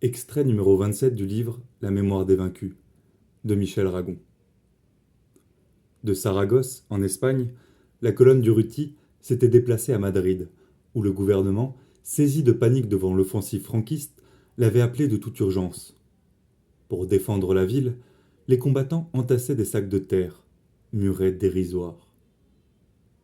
Extrait numéro 27 du livre La mémoire des vaincus de Michel Ragon. De Saragosse, en Espagne, la colonne d'Urruti s'était déplacée à Madrid, où le gouvernement, saisi de panique devant l'offensive franquiste, l'avait appelé de toute urgence. Pour défendre la ville, les combattants entassaient des sacs de terre, murets dérisoires.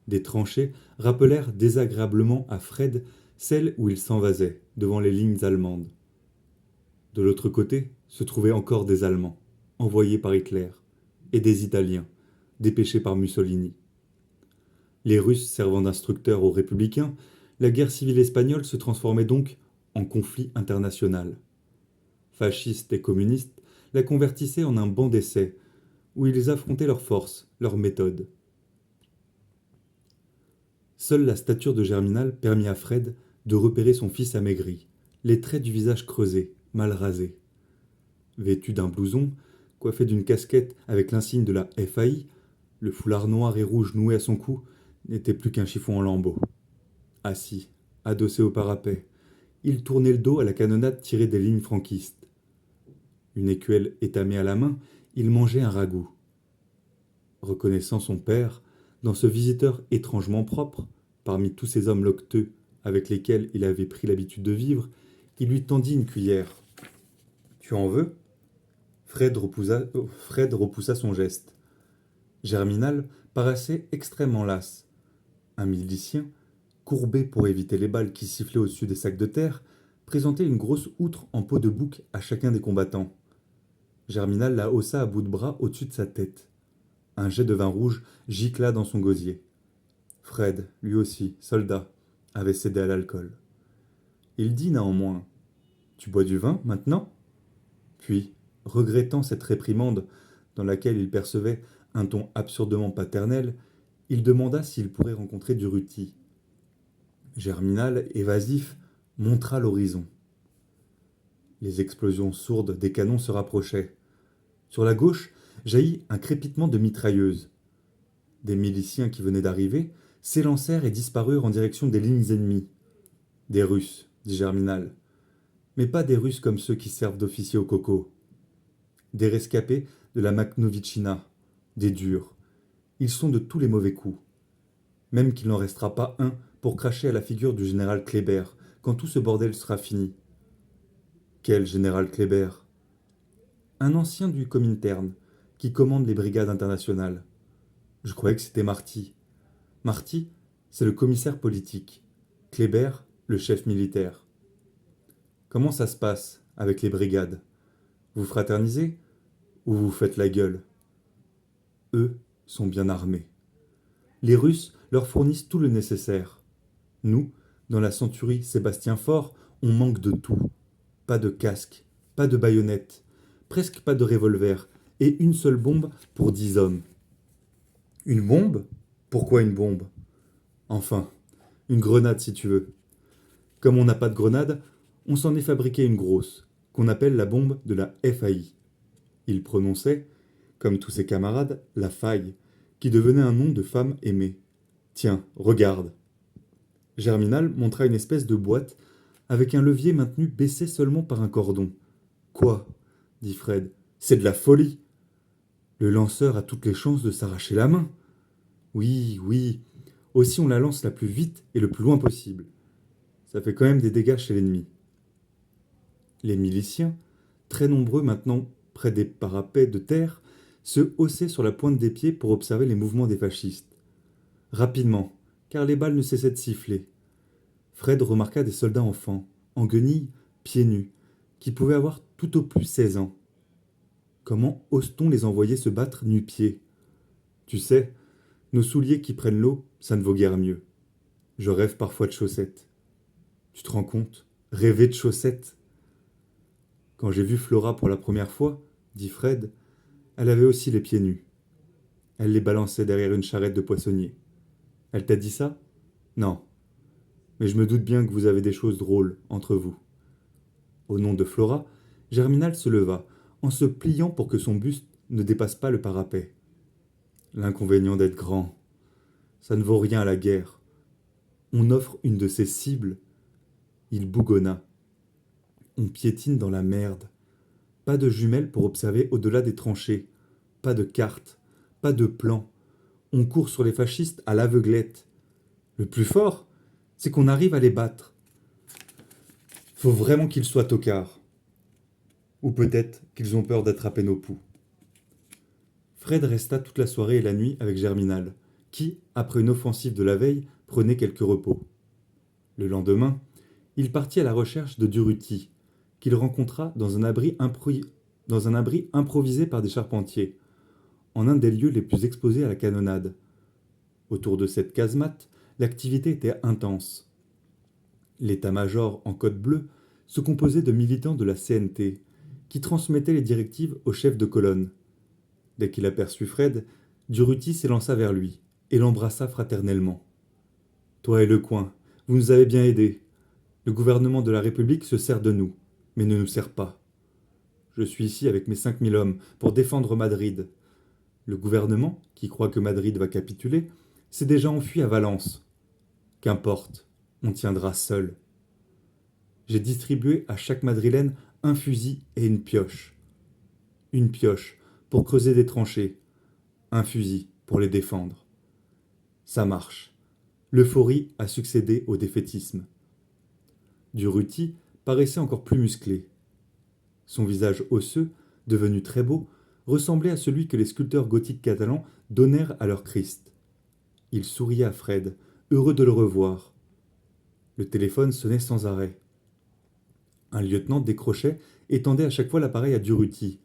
Des tranchées rappelèrent désagréablement à Fred celles où il s'envasait devant les lignes allemandes. De l'autre côté se trouvaient encore des Allemands, envoyés par Hitler, et des Italiens, dépêchés par Mussolini. Les Russes servant d'instructeurs aux républicains, la guerre civile espagnole se transformait donc en conflit international. Fascistes et communistes la convertissaient en un banc d'essai, où ils affrontaient leurs forces, leurs méthodes. Seule la stature de Germinal permit à Fred de repérer son fils amaigri, les traits du visage creusés, mal rasés. Vêtu d'un blouson, coiffé d'une casquette avec l'insigne de la FAI, le foulard noir et rouge noué à son cou n'était plus qu'un chiffon en lambeaux. Assis, adossé au parapet, il tournait le dos à la canonnade tirée des lignes franquistes. Une écuelle étamée à la main, il mangeait un ragoût. Reconnaissant son père, dans ce visiteur étrangement propre, parmi tous ces hommes loqueteux avec lesquels il avait pris l'habitude de vivre, il lui tendit une cuillère. « Tu en veux ?» Fred repoussa son geste. Germinal paraissait extrêmement lasse. Un milicien, courbé pour éviter les balles qui sifflaient au-dessus des sacs de terre, présentait une grosse outre en peau de bouc à chacun des combattants. Germinal la haussa à bout de bras au-dessus de sa tête. Un jet de vin rouge gicla dans son gosier. Fred, lui aussi, soldat, avait cédé à l'alcool. Il dit néanmoins « Tu bois du vin, maintenant ?» Puis, regrettant cette réprimande dans laquelle il percevait un ton absurdement paternel, il demanda s'il pourrait rencontrer Durruti. Germinal, évasif, montra l'horizon. Les explosions sourdes des canons se rapprochaient. Sur la gauche jaillit un crépitement de mitrailleuses. Des miliciens qui venaient d'arriver s'élancèrent et disparurent en direction des lignes ennemies. Des Russes, dit Germinal. Mais pas des Russes comme ceux qui servent d'officiers au coco. Des rescapés de la Makhnovitchina, des durs. Ils sont de tous les mauvais coups. Même qu'il n'en restera pas un pour cracher à la figure du général Kléber quand tout ce bordel sera fini. Quel général Kléber? Un ancien du Comintern qui commande les brigades internationales. Je croyais que c'était Marty. Marty, c'est le commissaire politique. Kléber, le chef militaire. Comment ça se passe avec les brigades? Vous fraternisez ou vous faites la gueule? Eux sont bien armés. Les Russes leur fournissent tout le nécessaire. Nous, dans la centurie Sébastien Faure, on manque de tout. Pas de casque, pas de baïonnette, presque pas de revolver, et une seule bombe pour 10 hommes. Une bombe? Pourquoi une bombe? Enfin, une grenade si tu veux. Comme on n'a pas de grenade, on s'en est fabriqué une grosse, qu'on appelle la bombe de la FAI. Il prononçait, comme tous ses camarades, la faille, qui devenait un nom de femme aimée. Tiens, regarde. Germinal montra une espèce de boîte avec un levier maintenu baissé seulement par un cordon. Quoi? Dit Fred. C'est de la folie. Le lanceur a toutes les chances de s'arracher la main. Oui, oui. Aussi on la lance la plus vite et le plus loin possible. Ça fait quand même des dégâts chez l'ennemi. Les miliciens, très nombreux maintenant près des parapets de terre, se haussaient sur la pointe des pieds pour observer les mouvements des fascistes. Rapidement, car les balles ne cessaient de siffler. Fred remarqua des soldats enfants, en guenilles, pieds nus, qui pouvaient avoir tout au plus 16 ans. Comment ose-t-on les envoyer se battre nu-pieds? Tu sais, nos souliers qui prennent l'eau, ça ne vaut guère mieux. Je rêve parfois de chaussettes. Tu te rends compte? Rêver de chaussettes? Quand j'ai vu Flora pour la première fois, dit Fred, elle avait aussi les pieds nus. Elle les balançait derrière une charrette de poissonnier. Elle t'a dit ça? Non. Mais je me doute bien que vous avez des choses drôles entre vous. Au nom de Flora, Germinal se leva, en se pliant pour que son buste ne dépasse pas le parapet. L'inconvénient d'être grand. Ça ne vaut rien à la guerre. On offre une de ses cibles. Il bougonna. on piétine dans la merde. Pas de jumelles pour observer au-delà des tranchées. Pas de cartes. Pas de plan. On court sur les fascistes à l'aveuglette. Le plus fort, c'est qu'on arrive à les battre. Faut vraiment qu'ils soient tocards. Ou peut-être qu'ils ont peur d'attraper nos poux. Fred resta toute la soirée et la nuit avec Germinal, qui, après une offensive de la veille, prenait quelques repos. Le lendemain, il partit à la recherche de Durruti, qu'il rencontra dans un abri improvisé par des charpentiers, en un des lieux les plus exposés à la canonnade. Autour de cette casemate, l'activité était intense. L'état-major en code bleu se composait de militants de la CNT, qui transmettaient les directives au chef de colonne. Dès qu'il aperçut Fred, Durruti s'élança vers lui et l'embrassa fraternellement. « Toi et Lecoing, vous nous avez bien aidés. Le gouvernement de la République se sert de nous, mais ne nous sert pas. Je suis ici avec mes 5000 hommes pour défendre Madrid. Le gouvernement, qui croit que Madrid va capituler, s'est déjà enfui à Valence. Qu'importe, on tiendra seul. J'ai distribué à chaque Madrilène un fusil et une pioche. Une pioche pour creuser des tranchées, un fusil pour les défendre. Ça marche. L'euphorie a succédé au défaitisme. » Durruti paraissait encore plus musclé. Son visage osseux, devenu très beau, ressemblait à celui que les sculpteurs gothiques catalans donnèrent à leur Christ. Il souriait à Fred, heureux de le revoir. Le téléphone sonnait sans arrêt. Un lieutenant décrochait et tendait à chaque fois l'appareil à Durruti,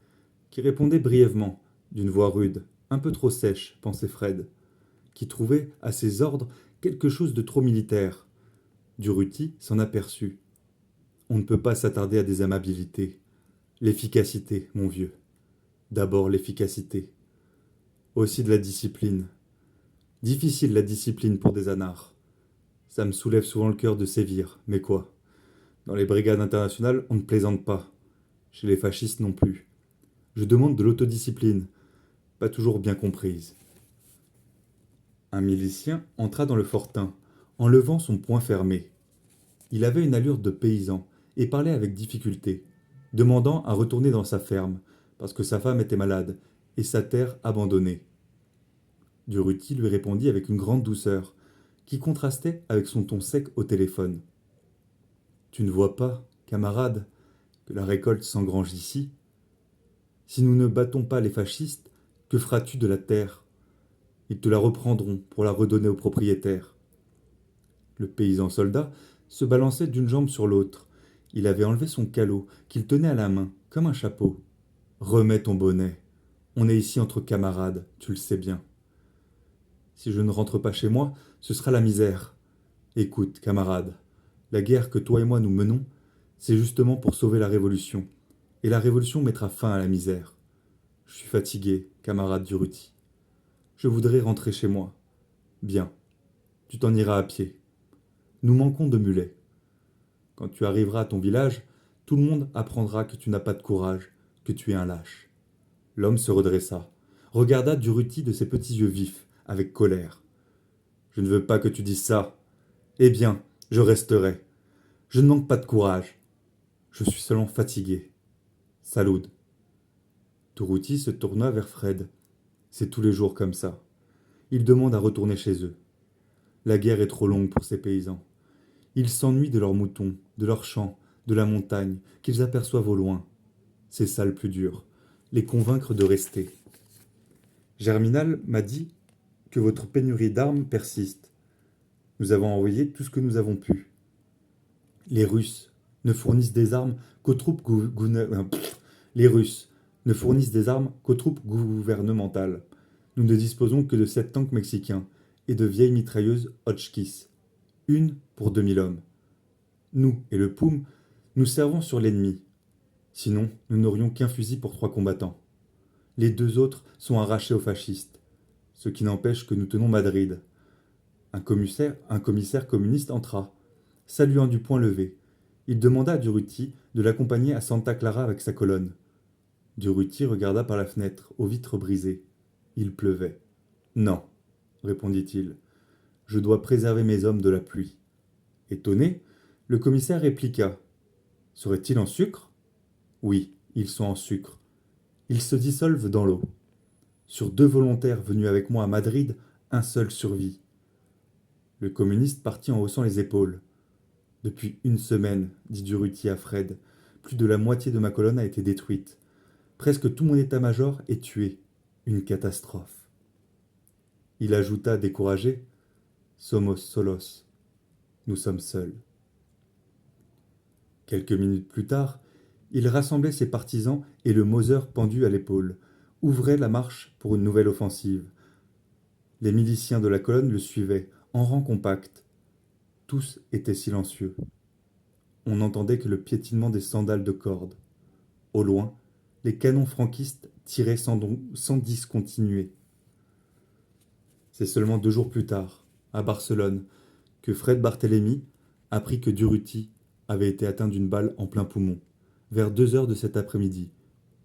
qui répondait brièvement, d'une voix rude, un peu trop sèche, pensait Fred, qui trouvait à ses ordres quelque chose de trop militaire. Durruti s'en aperçut. On ne peut pas s'attarder à des amabilités. L'efficacité, mon vieux. D'abord l'efficacité. Aussi de la discipline. Difficile la discipline pour des anards. Ça me soulève souvent le cœur de sévir, mais quoi? Dans les brigades internationales, on ne plaisante pas. Chez les fascistes non plus. Je demande de l'autodiscipline, pas toujours bien comprise. Un milicien entra dans le fortin, en levant son poing fermé. Il avait une allure de paysan et parlait avec difficulté, demandant à retourner dans sa ferme, parce que sa femme était malade et sa terre abandonnée. Durruti lui répondit avec une grande douceur, qui contrastait avec son ton sec au téléphone. « Tu ne vois pas, camarade, que la récolte s'engrange ici? Si nous ne battons pas les fascistes, que feras-tu de la terre? Ils te la reprendront pour la redonner aux propriétaires. » Le paysan soldat se balançait d'une jambe sur l'autre. Il avait enlevé son calot, qu'il tenait à la main, comme un chapeau. « Remets ton bonnet. On est ici entre camarades, tu le sais bien. Si je ne rentre pas chez moi, ce sera la misère. Écoute, camarade, la guerre que toi et moi nous menons, c'est justement pour sauver la Révolution. Et la Révolution mettra fin à la misère. Je suis fatigué, camarade Durruti. Je voudrais rentrer chez moi. Bien, tu t'en iras à pied. Nous manquons de mulets. Quand tu arriveras à ton village, tout le monde apprendra que tu n'as pas de courage, que tu es un lâche. » L'homme se redressa, regarda Durruti de ses petits yeux vifs, avec colère. « Je ne veux pas que tu dises ça. Eh bien, je resterai. Je ne manque pas de courage. Je suis seulement fatigué. Salud. » Durruti se tourna vers Fred. C'est tous les jours comme ça. Ils demandent à retourner chez eux. La guerre est trop longue pour ces paysans. Ils s'ennuient de leurs moutons, de leurs champs, de la montagne, qu'ils aperçoivent au loin. C'est ça le plus dur, les convaincre de rester. Germinal m'a dit que votre pénurie d'armes persiste. Nous avons envoyé tout ce que nous avons pu. Les Russes ne fournissent des armes qu'aux troupes gouvernementales. Nous ne disposons que de 7 tanks mexicains et de vieilles mitrailleuses Hotchkiss. Une pour 2000 hommes. Nous et le Poum, nous servons sur l'ennemi. Sinon, nous n'aurions qu'un fusil pour 3 combattants. Les 2 autres sont arrachés aux fascistes, ce qui n'empêche que nous tenons Madrid. Un commissaire communiste entra, saluant du poing levé. Il demanda à Durruti de l'accompagner à Santa Clara avec sa colonne. Durruti regarda par la fenêtre, aux vitres brisées. Il pleuvait. « Non, répondit-il. Je dois préserver mes hommes de la pluie. » Étonné, le commissaire répliqua. Seraient-ils en sucre? Oui, ils sont en sucre. Ils se dissolvent dans l'eau. Sur 2 volontaires venus avec moi à Madrid, un seul survit. Le communiste partit en haussant les épaules. Depuis une semaine, dit Durruti à Fred, plus de la moitié de ma colonne a été détruite. Presque tout mon état-major est tué. Une catastrophe. Il ajouta, découragé, Somos solos. Nous sommes seuls. Quelques minutes plus tard, il rassemblait ses partisans et le Mauser pendu à l'épaule, ouvrait la marche pour une nouvelle offensive. Les miliciens de la colonne le suivaient, en rang compact. Tous étaient silencieux. On n'entendait que le piétinement des sandales de corde. Au loin, les canons franquistes tiraient sans discontinuer. C'est seulement 2 jours plus tard, à Barcelone, que Fred Barthélemy apprit que Durruti avait été atteint d'une balle en plein poumon, vers 2 heures de cet après-midi,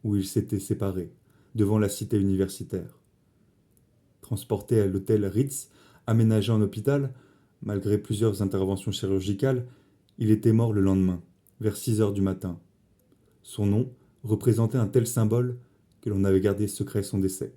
où ils s'étaient séparés, devant la cité universitaire. Transporté à l'hôtel Ritz, aménagé en hôpital, malgré plusieurs interventions chirurgicales, il était mort le lendemain, vers 6 heures du matin. Son nom représentait un tel symbole que l'on avait gardé secret son décès.